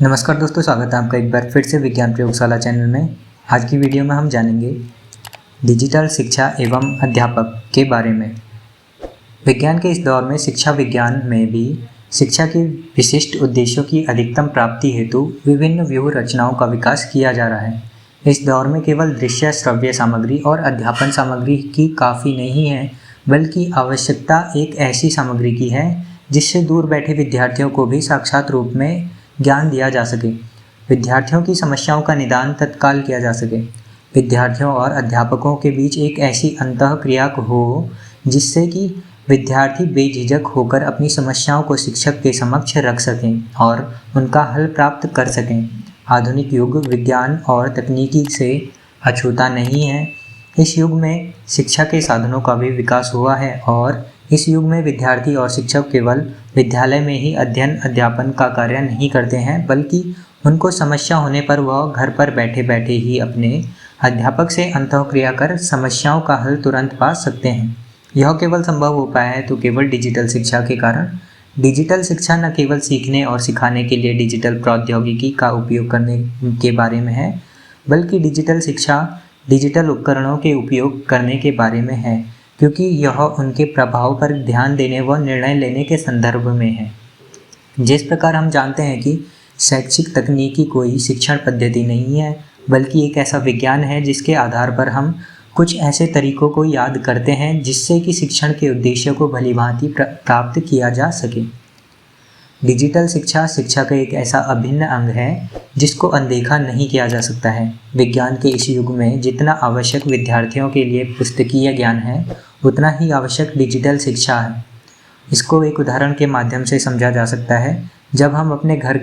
नमस्कार दोस्तों, स्वागत है आपका एक बार फिर से विज्ञान प्रयोगशाला चैनल में। आज की वीडियो में हम जानेंगे डिजिटल शिक्षा एवं अध्यापक के बारे में। विज्ञान के इस दौर में शिक्षा विज्ञान में भी शिक्षा के विशिष्ट उद्देश्यों की अधिकतम प्राप्ति हेतु विभिन्न व्यूह रचनाओं का विकास किया जा रहा है। इस दौर में केवल दृश्य श्रव्य सामग्री और अध्यापन सामग्री की काफ़ी नहीं है, बल्कि आवश्यकता एक ऐसी सामग्री की है जिससे दूर बैठे विद्यार्थियों को भी साक्षात रूप में ज्ञान दिया जा सके, विद्यार्थियों की समस्याओं का निदान तत्काल किया जा सके, विद्यार्थियों और अध्यापकों के बीच एक ऐसी अंतःक्रिया हो जिससे कि विद्यार्थी बेझिझक होकर अपनी समस्याओं को शिक्षक के समक्ष रख सकें और उनका हल प्राप्त कर सकें। आधुनिक युग विज्ञान और तकनीकी से अछूता नहीं है। इस युग में शिक्षा के साधनों का भी विकास हुआ है और इस युग में विद्यार्थी और शिक्षक केवल विद्यालय में ही अध्ययन अध्यापन का कार्य नहीं करते हैं, बल्कि उनको समस्या होने पर वह घर पर बैठे बैठे ही अपने अध्यापक से अंतःक्रिया कर समस्याओं का हल तुरंत पा सकते हैं। यह केवल संभव हो पाया है तो केवल डिजिटल शिक्षा के कारण। डिजिटल शिक्षा न केवल सीखने और सिखाने के लिए डिजिटल प्रौद्योगिकी का उपयोग करने के बारे में है, बल्कि डिजिटल शिक्षा डिजिटल उपकरणों के उपयोग करने के बारे में है, क्योंकि यह उनके प्रभाव पर ध्यान देने व निर्णय लेने के संदर्भ में है। जिस प्रकार हम जानते हैं कि शैक्षिक तकनीकी कोई शिक्षण पद्धति नहीं है, बल्कि एक ऐसा विज्ञान है जिसके आधार पर हम कुछ ऐसे तरीकों को याद करते हैं जिससे कि शिक्षण के उद्देश्य को भलीभांति प्राप्त किया जा सके। डिजिटल शिक्षा शिक्षा का एक ऐसा अभिन्न अंग है जिसको अनदेखा नहीं किया जा सकता है। विज्ञान के इस युग में जितना आवश्यक विद्यार्थियों के लिए पुस्तकीय ज्ञान है, उतना ही आवश्यक डिजिटल शिक्षा है। इसको एक उदाहरण के माध्यम से समझा जा सकता है। जब हम अपने घर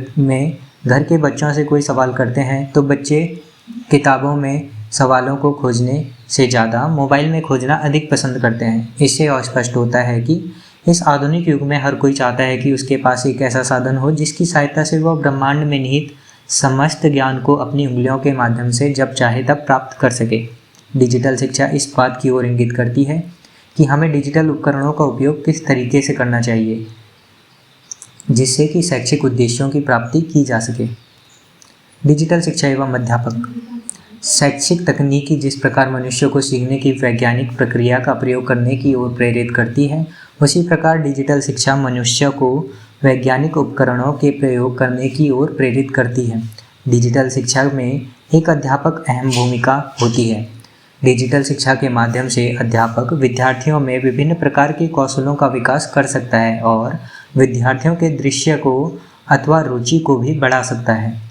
के बच्चों से कोई सवाल करते हैं तो बच्चे किताबों में सवालों को खोजने से ज़्यादा मोबाइल में खोजना अधिक पसंद करते हैं। इससे स्पष्ट होता है कि इस आधुनिक युग में हर कोई चाहता है कि उसके पास एक ऐसा साधन हो जिसकी सहायता से वह ब्रह्मांड में निहित समस्त ज्ञान को अपनी उंगलियों के माध्यम से जब चाहे तब प्राप्त कर सके। डिजिटल शिक्षा इस बात की ओर इंगित करती है कि हमें डिजिटल उपकरणों का उपयोग किस तरीके से करना चाहिए जिससे कि शैक्षिक उद्देश्यों की प्राप्ति की जा सके। डिजिटल शिक्षा एवं अध्यापक। शैक्षिक तकनीकी जिस प्रकार मनुष्य को सीखने की वैज्ञानिक प्रक्रिया का प्रयोग करने की ओर प्रेरित करती है, उसी प्रकार डिजिटल शिक्षा मनुष्य को वैज्ञानिक उपकरणों के प्रयोग करने की ओर प्रेरित करती है। डिजिटल शिक्षा में एक अध्यापक अहम भूमिका होती है। डिजिटल शिक्षा के माध्यम से अध्यापक विद्यार्थियों में विभिन्न प्रकार के कौशलों का विकास कर सकता है और विद्यार्थियों के दृश्य को अथवा रुचि को भी बढ़ा सकता है।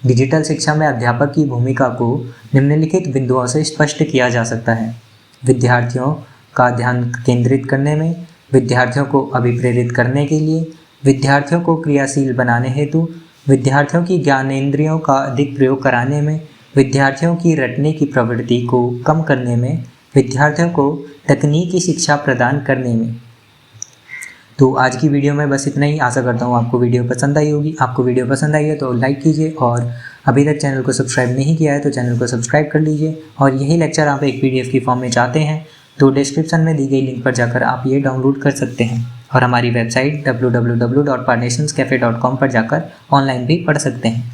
डिजिटल शिक्षा में अध्यापक की भूमिका को निम्नलिखित बिंदुओं से स्पष्ट किया जा सकता है। विद्यार्थियों का ध्यान केंद्रित करने में, विद्यार्थियों को अभिप्रेरित करने के लिए, विद्यार्थियों को क्रियाशील बनाने हेतु, विद्यार्थियों की ज्ञानेंद्रियों का अधिक प्रयोग कराने में, विद्यार्थियों की रटने की प्रवृत्ति को कम करने में, विद्यार्थियों को तकनीकी शिक्षा प्रदान करने में। तो आज की वीडियो में बस इतना ही। आशा करता हूँ आपको वीडियो पसंद आई होगी। आपको वीडियो पसंद आई है तो लाइक कीजिए और अभी तक चैनल को सब्सक्राइब नहीं किया है तो चैनल को सब्सक्राइब कर लीजिए। और यही लेक्चर आप एक PDF की फॉर्म में चाहते हैं तो डिस्क्रिप्शन में दी गई लिंक पर जाकर आप ये डाउनलोड कर सकते हैं और हमारी वेबसाइट www.parnationscafe.com पर जाकर ऑनलाइन भी पढ़ सकते हैं।